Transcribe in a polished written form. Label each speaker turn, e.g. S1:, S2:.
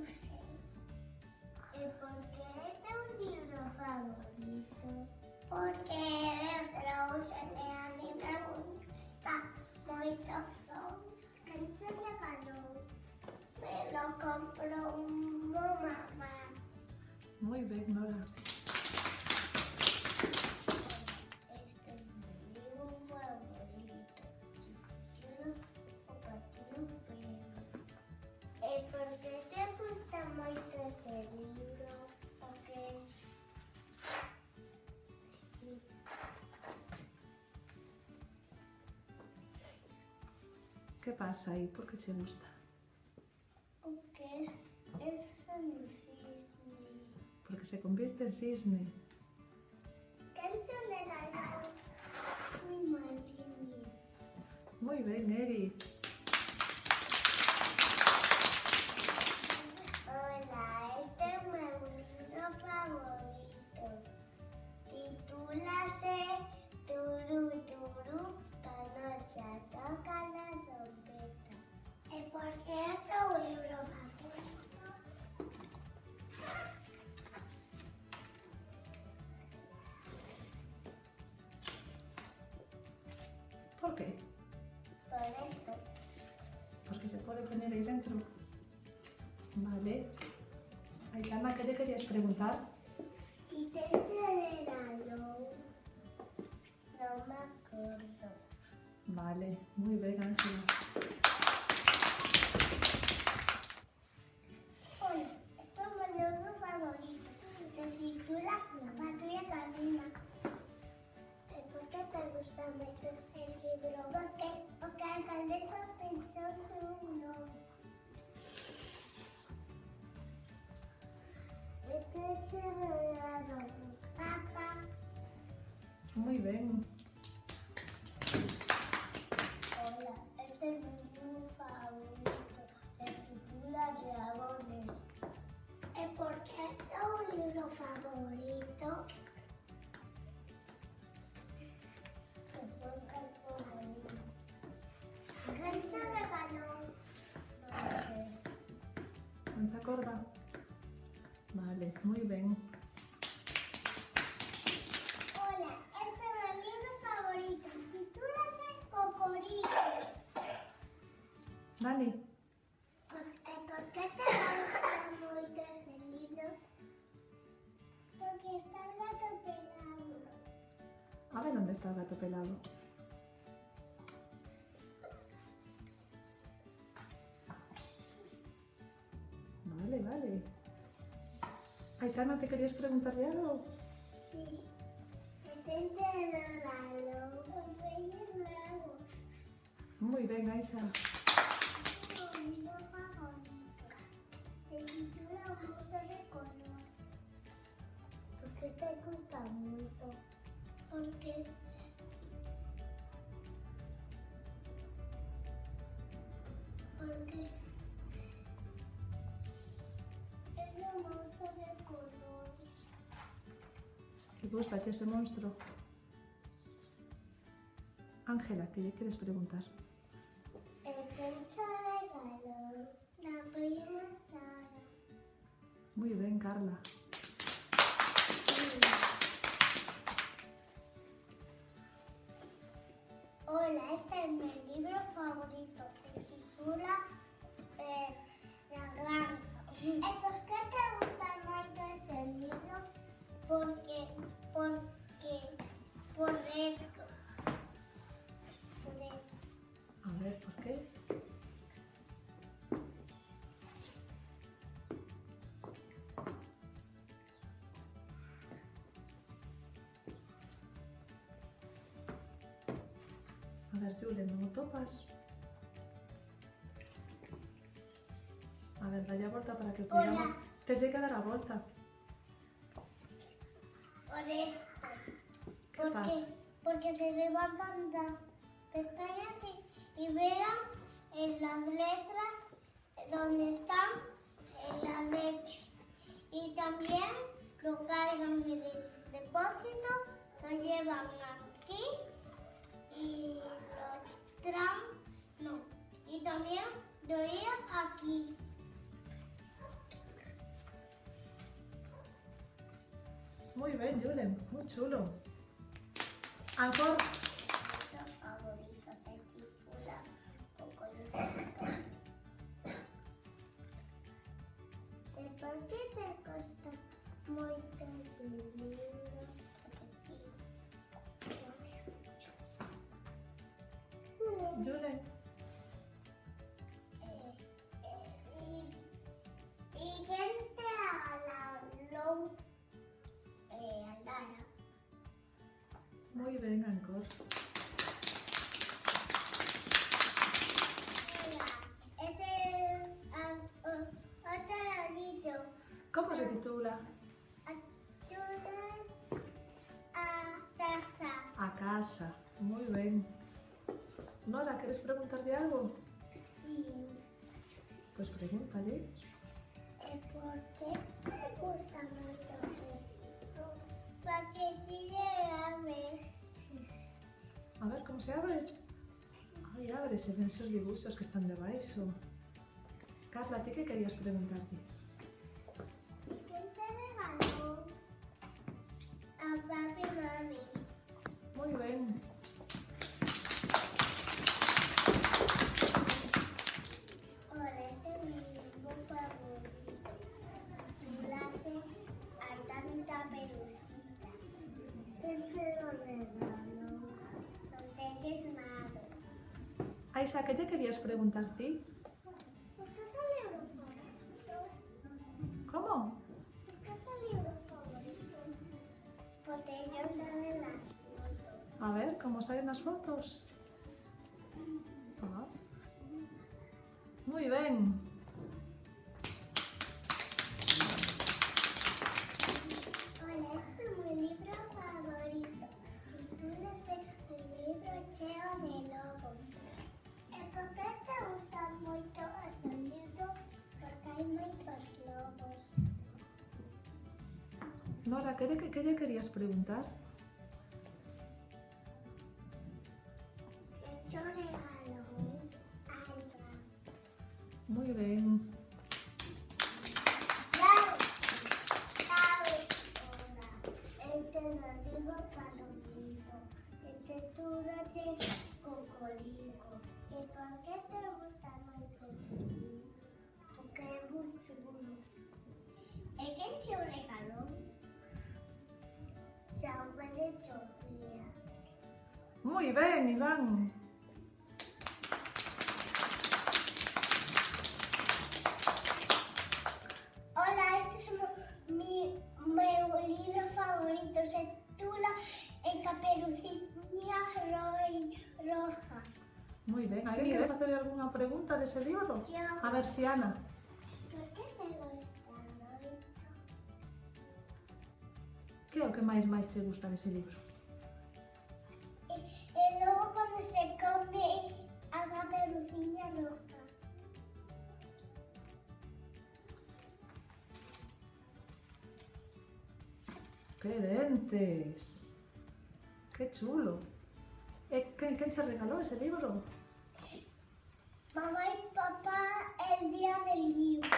S1: sé. ¿Por qué es tu libro favorito? Porque Frozen é a minha gusta muito Frozen. Quem se regalou? Me lo compró mamá.
S2: Muy bien, Nora.
S1: Este es mi libro favorito. Chiquitito o patino pelo. ¿Por qué te gusta mucho ese libro? Porque sí.
S2: ¿Qué pasa ahí? ¿Por qué te gusta?
S1: Porque es un cisne.
S2: Porque se convierte en cisne.
S1: ¿Quién se regaló? Mi madrina.
S2: Muy bien, Eri.
S1: Hola, este es mi libro favorito. Titúlase Turu Turu, Canocha toca la trompeta. ¿Por qué es tu libro favorito?
S2: ¿Por qué?
S1: Por esto.
S2: Porque se puede poner ahí dentro. Vale. Aitana, ¿qué le querías preguntar?
S1: ¿Y te regaló? No me acuerdo.
S2: Vale, muy bien, Ángela.
S1: Hola, esto es mi libro favorito. Se titula La Patria Camina. ¿Por qué te gusta mucho ese libro? Porque Alcaldesa pensó su nombre. ¿Qué se regaló? Papá.
S2: Muy bien.
S1: Hola, este es mi libro favorito. Se titula Dragones. ¿Por qué es tu libro favorito? ¿Quién se regaló? No sé.
S2: ¿No se acuerda? Vale, muy bien.
S1: Hola, este es mi libro favorito. Titúlase Cocorico.
S2: Dani,
S1: ¿Por qué te gusta mucho ese libro? Porque está el gato pelado.
S2: a ver dónde está el gato pelado. Vale, vale. Aitana, ¿te querías preguntarle algo?
S1: Sí. ¿Quién te regaló los Reyes Magos?
S2: Muy bien, Aisha.
S1: Mi libro favorito. Se titula Un mundo de colores. ¿Por qué te gusta mucho? Porque es un monstruo de colores.
S2: ¿Te gusta ese monstruo? Ángela, ¿qué le quieres preguntar?
S1: ¿Quién se regaló? La prima Sara.
S2: Muy bien, Carla.
S1: Hola, este es mi libro favorito. Se titula La Granja. ¿Por qué te gusta mucho ese libro? Por esto. Por esto.
S2: A ver, ¿por qué? A ver, Julen, ¿no lo topas? A ver, dale vuelta para que
S1: Hola.
S2: podamos... Te sé que dar la vuelta.
S1: Por esto.
S2: ¿Qué pasa?
S1: Porque se levantan las pestañas y verán en las letras donde están en la leche. Y también lo cargan en el depósito, lo llevan aquí y lo traen, no. Y también lo llevan aquí.
S2: Muy bien, Julen, muy chulo. Ancor.
S1: Los favoritos se titula Cocolicito. ¿Y por qué te cuesta mucho ese libro?
S2: Julen.
S1: Y gente a la low Aldara.
S2: Muy bien, Ancor.
S1: Ese otro libro.
S2: ¿Cómo se titula?
S1: Alturas a casa.
S2: A casa. Muy bien. Nora, ¿quieres preguntarle algo?
S1: Sí.
S2: Pues pregúntale.
S1: ¿Por qué me gusta mucho eso? Porque sí debe haber.
S2: A ver, ¿cómo se abre? Ay, abre, se ven esos dibujos que están debaixo. Carla, ¿a ti qué querías preguntarte?
S1: ¿Quién te regaló? A papi y mami.
S2: Muy bien.
S1: Ahora este es mi libro favorito. Clase a tanta pelucita. ¿Quién se lo regaló? Los Reyes Magos.
S2: Aisha, ¿qué te querías preguntarte?
S1: ¿Por qué tu libro favorito?
S2: ¿Cómo?
S1: ¿Por qué tu libro favorito? Porque ellos saben las fotos.
S2: A ver, ¿cómo salen las fotos? Ah. Muy bien.
S1: Hola, este es mi libro favorito. Titúlase El libro cheo de lobos. ¿Por qué te gusta mucho ese libro? Porque hay muchos lobos.
S2: Nora, ¿qué le querías preguntar?
S1: Yo regalo algo.
S2: Muy bien.
S1: ¡Bravo! Hola, este es el libro favorito. Este titúlase Cocolico. ¿Y por qué te gusta mucho ese libro? Porque es muy chulo. ¿Es que te regaló? Saúl de Sofía.
S2: Muy bien, Iván.
S1: Hola, este es mi libro favorito. Se titula El Caperucita Roja.
S2: Muy bien. ¿Alguien quiere hacerle alguna pregunta de ese libro?
S1: Yo.
S2: A ver si Ana.
S1: ¿Por qué te gusta mucho?
S2: ¿Qué es lo que máis te gusta dese libro?
S1: Y luego cuando se come a Caperucita Roja.
S2: ¡Qué dentes! ¡Qué chulo! ¿Quién te regaló ese libro?
S1: Mamá y papá el día del libro.